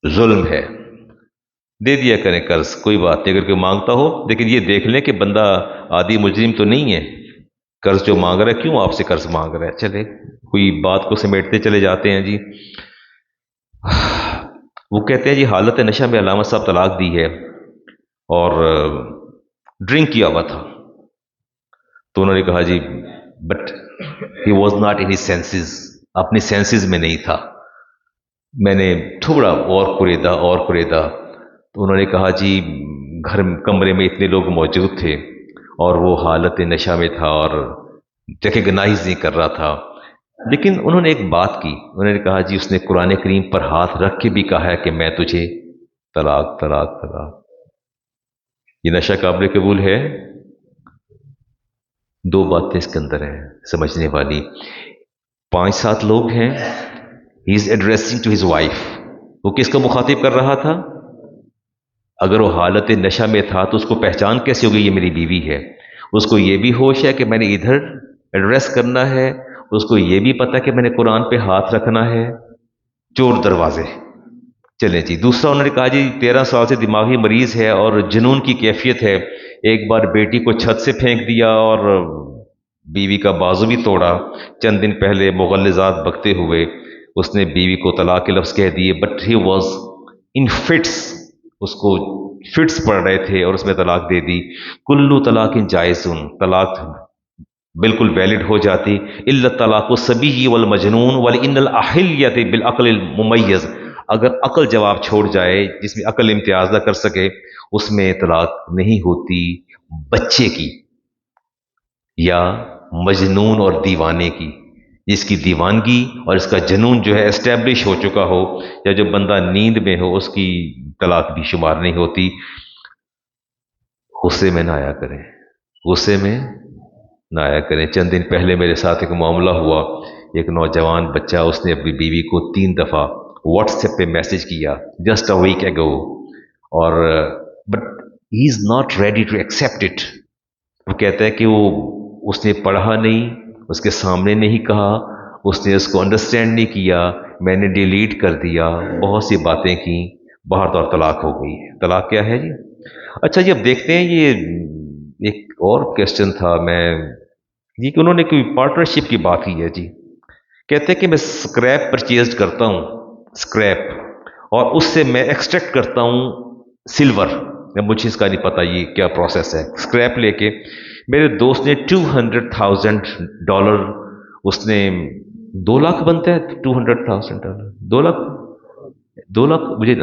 ظلم ہے۔ دے دیا کریں قرض، کوئی بات نہیں اگر کوئی مانگتا ہو، لیکن یہ دیکھ لیں کہ بندہ عادی مجرم تو نہیں ہے، قرض جو مانگ رہا ہے کیوں آپ سے قرض مانگ رہا ہے؟ چلے کوئی بات کو سمیٹتے چلے جاتے ہیں جی۔ وہ کہتے ہیں جی حالت نشہ میں علامہ صاحب طلاق دی ہے اور ڈرنک کیا ہوا تھا، تو انہوں نے کہا جی but he was not in his senses, اپنی سینسز میں نہیں تھا، میں نے تھوڑا اور قریدا تو انہوں نے کہا جی گھر کمرے میں اتنے لوگ موجود تھے اور وہ حالت نشہ میں تھا اور ریکگنائز نہیں کر رہا تھا، لیکن انہوں نے ایک بات کی، انہوں نے کہا جی اس نے قرآن کریم پر ہاتھ رکھ کے بھی کہا ہے کہ میں تجھے طلاق طلاق طلاق۔ یہ نشہ قابل قبول ہے؟ دو باتیں اس کے اندر ہیں سمجھنے والی۔ 5-7 لوگ ہیں، he is addressing to his wife, وہ کس کو مخاطب کر رہا تھا؟ اگر وہ حالت نشہ میں تھا تو اس کو پہچان کیسے ہوگی یہ میری بیوی ہے؟ اس کو یہ بھی ہوش ہے کہ میں نے ادھر ایڈریس کرنا ہے، اس کو یہ بھی پتا کہ میں نے قرآن پہ ہاتھ رکھنا ہے، چور دروازے۔ چلیں جی دوسرا انہوں نے کہا جی 13 سال سے دماغی مریض ہے اور جنون کی کیفیت ہے، ایک بار بیٹی کو چھت سے پھینک دیا اور بیوی کا بازو بھی توڑا، چند دن پہلے مغلظات بکتے ہوئے اس نے بیوی کو طلاق کے لفظ کہہ دیے، بٹ ہی واز ان فٹس، اس کو فٹس پڑ رہے تھے اور اس میں طلاق دے دی۔ کلو طلاق جائز، طلاق بالکل ویلڈ ہو جاتی، الا طلاق الصبی والمجنون ولان الاحلیۃ بالعقل الممیز، اگر عقل جواب چھوڑ جائے جس میں عقل امتیاز نہ کر سکے اس میں طلاق نہیں ہوتی۔ بچے کی یا مجنون اور دیوانے کی، جس کی دیوانگی اور اس کا جنون جو ہے اسٹیبلش ہو چکا ہو، یا جو بندہ نیند میں ہو، اس کی طلاق بھی شمار نہیں ہوتی۔ غصے میں نہ آیا کریں، غصے میں نہ آیا کریں۔ چند دن پہلے میرے ساتھ ایک معاملہ ہوا، ایک نوجوان بچہ اس نے اپنی بیوی کو 3 دفعہ واٹس ایپ پہ میسج کیا جسٹ اے ویک ایگو، اور but he is not ready to accept it. وہ کہتا ہے کہ اس نے پڑھا نہیں، اس کے سامنے نہیں کہا، اس نے اس کو انڈرسٹینڈ نہیں کیا، میں نے ڈیلیٹ کر دیا، بہت سی باتیں کی، باہر تو طلاق ہو گئی ہے۔ طلاق کیا ہے جی؟ اچھا جی اب دیکھتے ہیں، یہ ایک اور کویسچن تھا یہ کہ انہوں نے کوئی پارٹنرشپ کی بات کی ہے جی، کہتے ہیں کہ میں اسکریپ پرچیز کرتا ہوں، اسکریپ، اور اس سے میں ایکسٹریکٹ کرتا ہوں سلور، مجھے اس کا نہیں پتا یہ کیا پروسیس ہے۔ اسکریپ لے کے میرے دوست نے $200,000، اس نے 2 لاکھ بنتا ہے $200,000، 2 لاکھ مجھے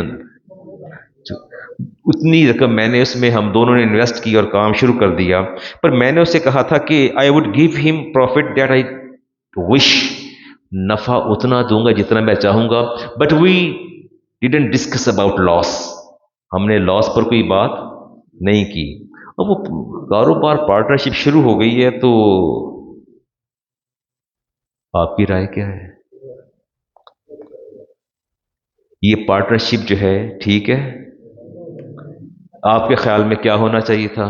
اتنی رقم میں نے اس میں، ہم دونوں نے انویسٹ کی اور کام شروع کر دیا، پر میں نے اسے کہا تھا کہ I would give him profit that I wish, نفع اتنا دوں گا جتنا میں چاہوں گا، but we didn't discuss about loss, ہم نے لاس پر کوئی بات نہیں کی۔ اب وہ کاروبار پارٹنرشپ شروع ہو گئی ہے، تو آپ کی رائے کیا ہے؟ یہ پارٹنرشپ جو ہے ٹھیک ہے؟ آپ کے خیال میں کیا ہونا چاہیے تھا؟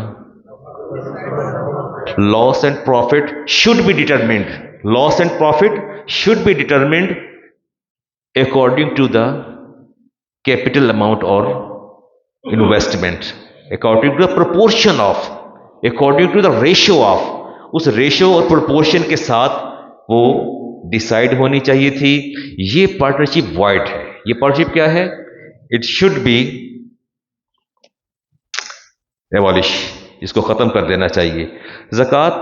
Loss and profit should be determined, loss and profit should be determined according to the capital amount or investment, according to the proportion of, according to the ratio of، اس ریشو اور پروپورشن کے ساتھ وہ decide ہونی چاہیے تھی۔ یہ partnership wide ہے۔ یہ پارٹنرشپ کیا ہے؟ اٹ شوڈ بی ایبالش، اس کو ختم کر دینا چاہیے۔ زکوٰۃ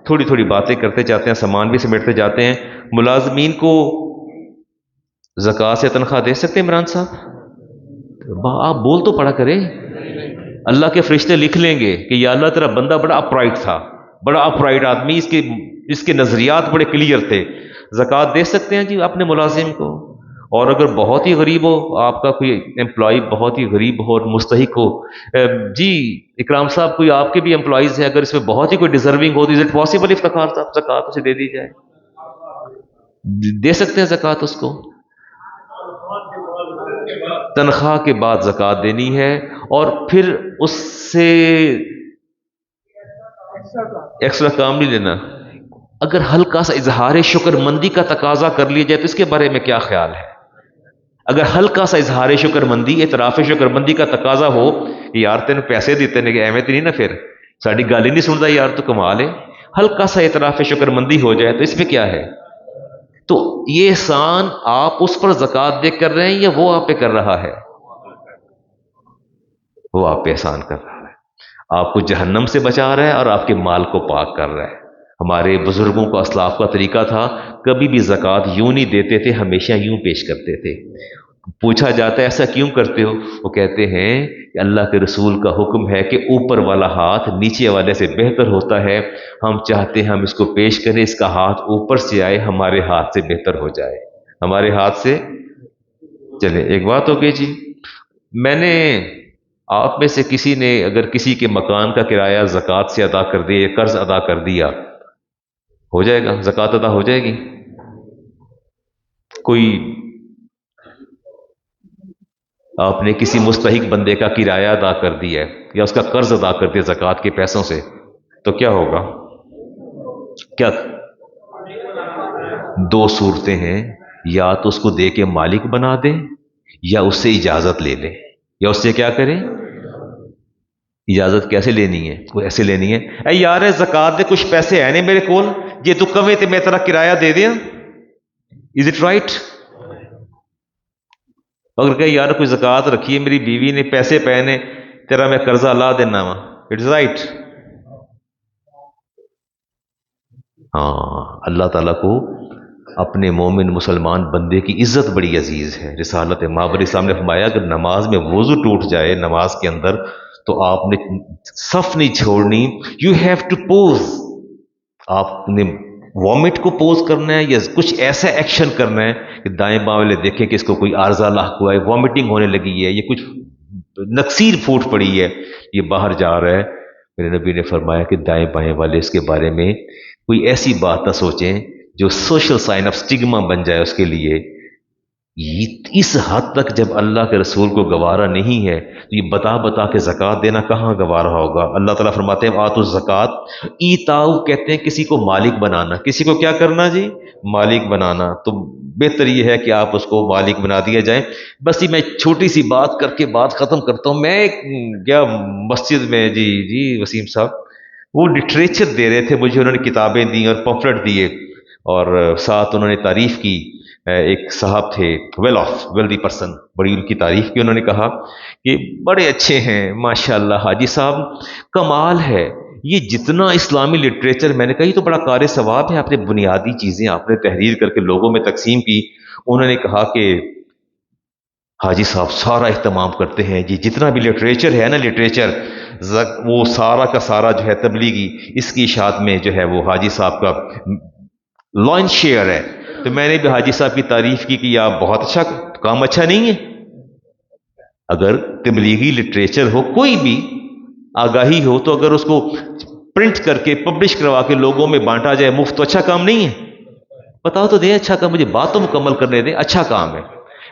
تھوڑی تھوڑی باتیں کرتے جاتے ہیں، سامان بھی سمیٹتے جاتے ہیں۔ ملازمین کو زکوٰۃ سے تنخواہ دے سکتے ہیں عمران صاحب؟ آپ بول تو پڑا کریں۔ اللہ کے فرشتے لکھ لیں گے کہ یا اللہ تیرا بندہ بڑا اپرائٹ تھا، بڑا اپرائٹ آدمی، اس کے نظریات بڑے کلیئر تھے، زکوٰۃ دے سکتے ہیں جی اپنے ملازم کو۔ اور اگر بہت ہی غریب ہو، آپ کا کوئی امپلائی بہت ہی غریب ہو اور مستحق ہو، جی اکرام صاحب کوئی آپ کے بھی امپلائیز ہیں، اگر اس میں بہت ہی کوئی ڈیزرونگ ہو تو از اٹ پاسبل افتخار صاحب زکوٰۃ اسے دے دی جائے؟ دے سکتے ہیں زکوٰۃ اس کو؟ تنخواہ کے بعد زکوٰۃ دینی ہے، اور پھر اس سے ایکسٹرا کام نہیں لینا۔ اگر ہلکا سا اظہار شکر مندی کا تقاضا کر لیا جائے تو اس کے بارے میں کیا خیال ہے؟ اگر ہلکا سا اظہار شکر مندی، اعتراف شکر مندی کا تقاضا ہو کہ یار تین پیسے دیتے ہیں کہ اہمیت نہیں نا، پھر ساری گل ہی نہیں سنتا یار، تو کمال ہے۔ ہلکا سا اعتراف شکر مندی ہو جائے تو اس میں کیا ہے؟ تو یہ احسان آپ اس پر زکوٰۃ دے کر رہے ہیں یا وہ آپ پہ کر رہا ہے؟ وہ آپ پہ احسان کر رہا ہے، آپ کو جہنم سے بچا رہا ہے اور آپ کے مال کو پاک کر رہا ہے۔ ہمارے بزرگوں کا اسلاف کا طریقہ تھا، کبھی بھی زکوٰۃ یوں نہیں دیتے تھے، ہمیشہ یوں پیش کرتے تھے۔ پوچھا جاتا ہے ایسا کیوں کرتے ہو؟ وہ کہتے ہیں کہ اللہ کے رسول کا حکم ہے کہ اوپر والا ہاتھ نیچے والے سے بہتر ہوتا ہے، ہم چاہتے ہیں ہم اس کو پیش کریں، اس کا ہاتھ اوپر سے آئے، ہمارے ہاتھ سے بہتر ہو جائے، ہمارے ہاتھ سے چلے۔ ایک بات ہو گئی جی، میں نے آپ میں سے کسی نے اگر کسی کے مکان کا کرایہ زکوٰۃ سے ادا کر دیا، قرض ادا کر دیا، ہو جائے گا؟ زکوٰۃ ادا ہو جائے گی؟ کوئی آپ نے کسی مستحق بندے کا کرایہ ادا کر دیا ہے یا اس کا قرض ادا کر دیا زکوٰۃ کے پیسوں سے، تو کیا ہوگا؟ کیا دو صورتیں ہیں، یا تو اس کو دے کے مالک بنا دیں، یا اس سے اجازت لے لیں، یا اس سے کیا کریں؟ اجازت کیسے لینی ہے؟ وہ ایسے لینی ہے، اے یار زکوٰۃ دے کچھ پیسے ہیں نہیں میرے کول، جی تو کمے تے میں تیرا کرایہ دے دیا، از اٹ رائٹ؟ اگر کہ یار کوئی زکوٰۃ رکھی ہے میری بیوی نے، پیسے پے نے، تیرا میں قرضہ لا دینا وا، اٹس رائٹ؟ ہاں، اللہ تعالیٰ کو اپنے مومن مسلمان بندے کی عزت بڑی عزیز ہے۔ رسالت مابر اسلام نے فرمایا اگر نماز میں وضو ٹوٹ جائے نماز کے اندر تو آپ نے صف نہیں چھوڑنی، یو ہیو ٹو پوز، آپ نے وامٹ کو پوز کرنا ہے یا کچھ ایسا ایکشن کرنا ہے کہ دائیں بائیں والے دیکھیں کہ اس کو کوئی عارضہ لاحق ہوا ہے، وامٹنگ ہونے لگی ہے، یہ کچھ نکسیر پھوٹ پڑی ہے، یہ باہر جا رہا ہے۔ میرے نبی نے فرمایا کہ دائیں بائیں والے اس کے بارے میں کوئی ایسی بات نہ سوچیں جو سوشل سائن آف سٹگما بن جائے اس کے لیے۔ اس حد تک جب اللہ کے رسول کو گوارا نہیں ہے تو یہ بتا بتا کے زکوٰۃ دینا کہاں گوارا ہوگا؟ اللہ تعالیٰ فرماتے ہیں آتوا الزکوٰۃ، ایتاؤ کہتے ہیں کسی کو مالک بنانا، کسی کو کیا کرنا جی؟ مالک بنانا۔ تو بہتر یہ ہے کہ آپ اس کو مالک بنا دیا جائیں۔ بس یہ میں چھوٹی سی بات کر کے بات ختم کرتا ہوں۔ میں گیا مسجد میں، جی وسیم صاحب، وہ لٹریچر دے رہے تھے مجھے، انہوں نے کتابیں دی اور پمفلٹ دیے، اور ساتھ انہوں نے تعریف کی۔ ایک صاحب تھے ویلدی پرسن، بڑی ان کی تعریف کی، انہوں نے کہا کہ بڑے اچھے ہیں ماشاءاللہ حاجی صاحب، کمال ہے یہ جتنا اسلامی لٹریچر۔ میں نے کہا یہ تو بڑا کار ثواب ہے، آپ نے بنیادی چیزیں آپ نے تحریر کر کے لوگوں میں تقسیم کی۔ انہوں نے کہا کہ حاجی صاحب سارا اہتمام کرتے ہیں جی، جتنا بھی لٹریچر ہے نا، لٹریچر وہ سارا کا سارا جو ہے تبلیغی، اس کی اشاعت میں جو ہے وہ حاجی صاحب کا لائن شیئر ہے۔ تو میں نے بھی حاجی صاحب کی تعریف کی کہ یہ آپ بہت اچھا کام، اچھا نہیں ہے؟ اگر تبلیغی لٹریچر ہو، کوئی بھی آگاہی ہو، تو اگر اس کو پرنٹ کر کے پبلش کروا کے لوگوں میں بانٹا جائے مفت، تو اچھا کام نہیں ہے؟ بتاؤ تو دیں اچھا کام، مجھے بات تو مکمل کرنے دیں، اچھا کام ہے۔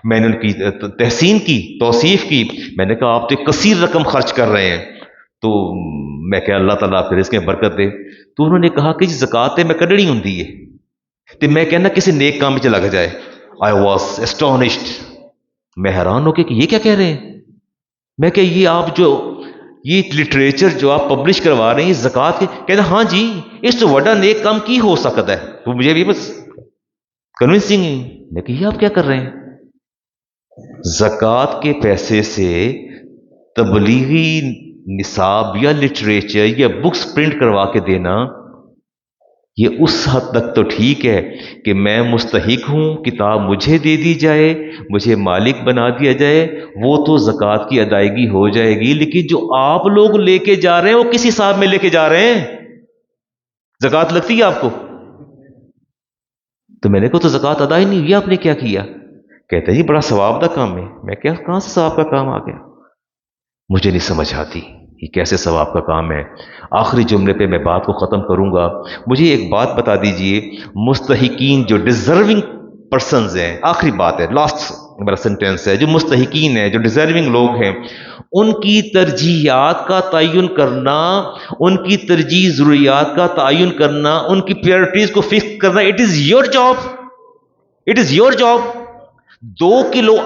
میں نے ان کی تحسین کی، توصیف کی، میں نے کہا آپ تو کثیر رقم خرچ کر رہے ہیں، تو میں کہ اللہ تعالیٰ پھر اس میں برکت دے۔ تو انہوں نے کہا کہ زکات میں کڈڑی ہوں ہے تو میں کہنا کسی نیک کام میں لگ جائے۔ آئی واز اسٹونشڈ، میں حیران ہو کے کہ یہ کیا کہہ رہے ہیں۔ میں کہ یہ آپ جو یہ لٹریچر جو آپ پبلش کروا رہے ہیں زکات کے، کہنا ہاں جی اس تو وڈا نیک کام کی ہو سکتا ہے۔ وہ مجھے بھی بس کنونسنگ ہے۔ میں کہ یہ آپ کیا کر رہے ہیں؟ زکات کے پیسے سے تبلیغی نصاب یا لٹریچر یا بکس پرنٹ کروا کے دینا، یہ اس حد تک تو ٹھیک ہے کہ میں مستحق ہوں، کتاب مجھے دے دی جائے، مجھے مالک بنا دیا جائے، وہ تو زکوٰۃ کی ادائیگی ہو جائے گی۔ لیکن جو آپ لوگ لے کے جا رہے ہیں وہ کس حساب میں لے کے جا رہے ہیں؟ زکوٰۃ لگتی ہے آپ کو؟ تو میں نے کہا تو زکوٰۃ ادا ہی نہیں ہوئی، آپ نے کیا کیا؟ کہتے ہیں جی بڑا ثواب کا کام ہے۔ میں کیا کہاں سے ثواب کا کام آ گیا؟ مجھے نہیں سمجھ آتی یہ کیسے ثواب کا کام ہے۔ آخری جملے پہ میں بات کو ختم کروں گا۔ مجھے ایک بات بتا دیجئے، مستحقین جو ڈیزرونگ پرسنز ہیں، آخری بات ہے، لاسٹ میرا سینٹینس ہے، جو مستحقین ہیں، جو ڈیزرونگ لوگ ہیں، ان کی ترجیحات کا تعین کرنا، ان کی ترجیح ضروریات کا تعین کرنا، ان کی پریورٹیز کو فکس کرنا، it is your job, it is your job. 2 کلو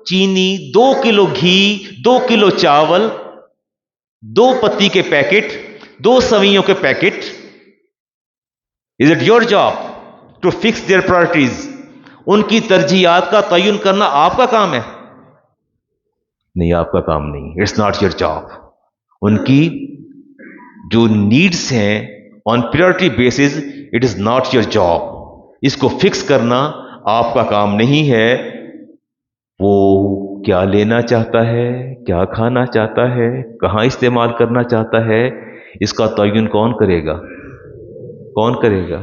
چینی، 2 کلو گھی، 2 کلو چاول، 2 پتی کے پیکٹ، 2 سوئیوں کے packet, is it your job to fix their priorities? ان کی ترجیحات کا تعین کرنا آپ کا کام ہے؟ نہیں، آپ کا کام نہیں، اٹس ناٹ یور جاب۔ ان کی جو نیڈس ہیں on priority basis, it is not your job. اس کو فکس کرنا آپ کا کام نہیں ہے۔ وہ کیا لینا چاہتا ہے، کیا کھانا چاہتا ہے، کہاں استعمال کرنا چاہتا ہے، اس کا تعین کون کرے گا؟ کون کرے گا؟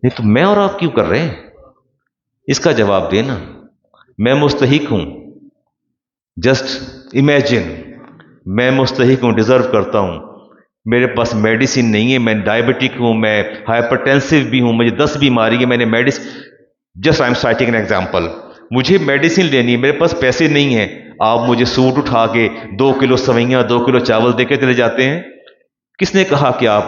نہیں تو میں اور آپ کیوں کر رہے ہیں؟ اس کا جواب دینا۔ میں مستحق ہوں، جسٹ امیجن، میں مستحق ہوں، ڈیزرو کرتا ہوں، میرے پاس میڈیسن نہیں ہے، میں ڈائبٹک ہوں، میں ہائپرٹینسو بھی ہوں، مجھے 10 بیماری ہے، میں نے medicine, just I am sighting an example, مجھے میڈیسن لینی ہے، میرے پاس پیسے نہیں ہیں، آپ مجھے سوٹ اٹھا کے 2 کلو سوئیاں، 2 کلو چاول دے کے چلے جاتے ہیں۔ کس نے کہا کہ آپ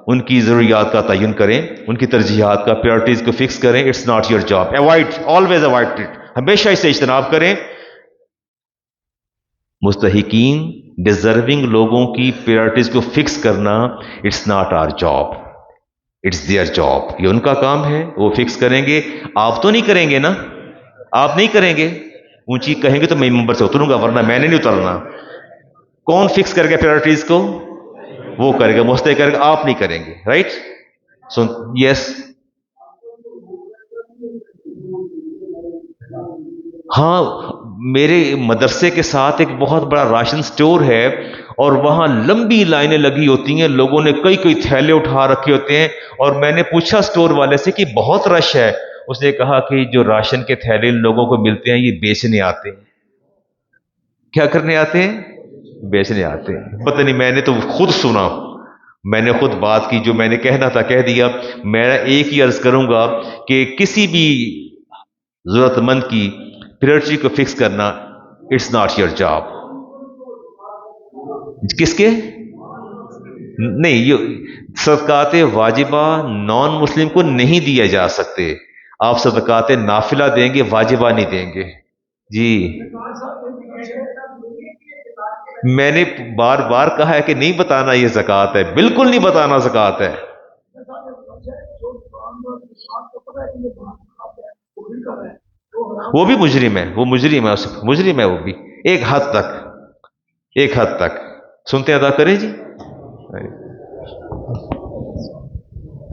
ان کی ضروریات کا تعین کریں، ان کی ترجیحات کا، پریورٹیز کو فکس کریں؟ It's not your job. Avoid, always avoid it, ہمیشہ اسے اجتناب کریں۔ مستحقین، ڈیزرونگ لوگوں کی پریورٹیز کو فکس کرنا، it's not our job, it's their job. یہ ان کا کام ہے، وہ فکس کریں گے، آپ تو نہیں کریں گے نا؟ آپ نہیں کریں گے۔ اونچی کہیں گے تو میں ممبر سے اتروں گا، ورنہ میں نے نہیں اترنا۔ کون فکس کرے گا پریورٹیز کو؟ وہ کرے گا، مستحق کرے گا، آپ نہیں کریں گے، رائٹ؟ سو یس، ہاں، میرے مدرسے کے ساتھ ایک بہت بڑا راشن سٹور ہے، اور وہاں لمبی لائنیں لگی ہوتی ہیں، لوگوں نے کئی کئی تھیلے اٹھا رکھے ہوتے ہیں، اور میں نے پوچھا سٹور والے سے کہ بہت رش ہے، اس نے کہا کہ جو راشن کے تھیلے لوگوں کو ملتے ہیں یہ بیچنے آتے ہیں۔ کیا کرنے آتے ہیں؟ بیچنے آتے ہیں۔ پتہ نہیں، میں نے تو خود سنا، میں نے خود بات کی، جو میں نے کہنا تھا کہہ دیا۔ میں ایک ہی عرض کروں گا کہ کسی بھی ضرورت مند کی پریورٹی کو فکس کرنا، اٹس ناٹ یور جاب۔ کس کے؟ نہیں، یہ صدقات واجبہ نان مسلم کو نہیں دیا جا سکتے۔ آپ صدقات نافلہ دیں گے، واجبہ نہیں دیں گے۔ جی، میں نے بار بار کہا ہے کہ نہیں بتانا یہ زکوٰۃ ہے، بالکل نہیں بتانا زکوٰۃ ہے۔ وہ بھی مجرم ہے، وہ مجرم ہے، مجرم ہے وہ بھی، ایک حد تک، ایک حد تک۔ سنتے ادا کریں جی۔